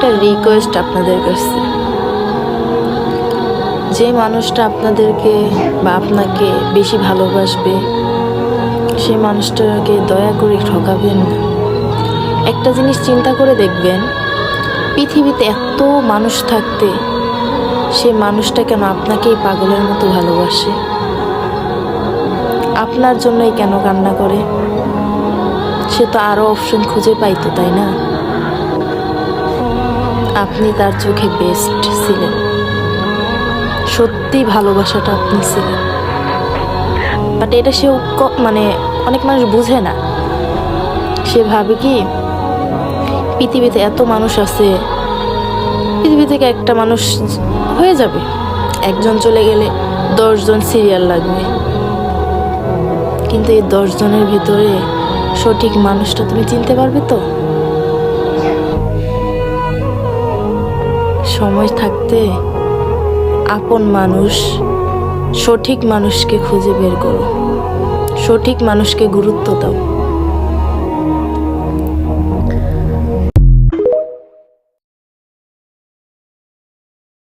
একটা রিকোয়েস্ট আপনাদের কাছে, যে মানুষটা আপনাদেরকে বা আপনাকে বেশি ভালোবাসবে সেই মানুষটাকে দয়া করে ঠকাবেন না। একটা জিনিস চিন্তা করে দেখবেন, পৃথিবীতে এত মানুষ থাকতে সে মানুষটা কেন আপনাকেই পাগলের মতো ভালোবাসে? আপনার জন্যই কেন কান্না করে? সে তো আরও অপশন খুঁজে পাইতো, তাই না? আপনি তার চোখে বেস্ট ছিলেন, সত্যি ভালোবাসাটা আপনি ছিলেন। বাট এটা সে মানে অনেক মানুষ বুঝে না। সে ভাবে কি পৃথিবীতে এত মানুষ আছে, পৃথিবী থেকে একটা মানুষ হয়ে যাবে, একজন চলে গেলে 10 জন সিরিয়াল লাগবে। কিন্তু এই 10 জনের ভিতরে সঠিক মানুষটা তুমি চিনতে পারবে তো? সময় থাকতে আপন মানুষ, সঠিক মানুষকে খুঁজে বের করো, সঠিক মানুষকে গুরুত্ব দাও।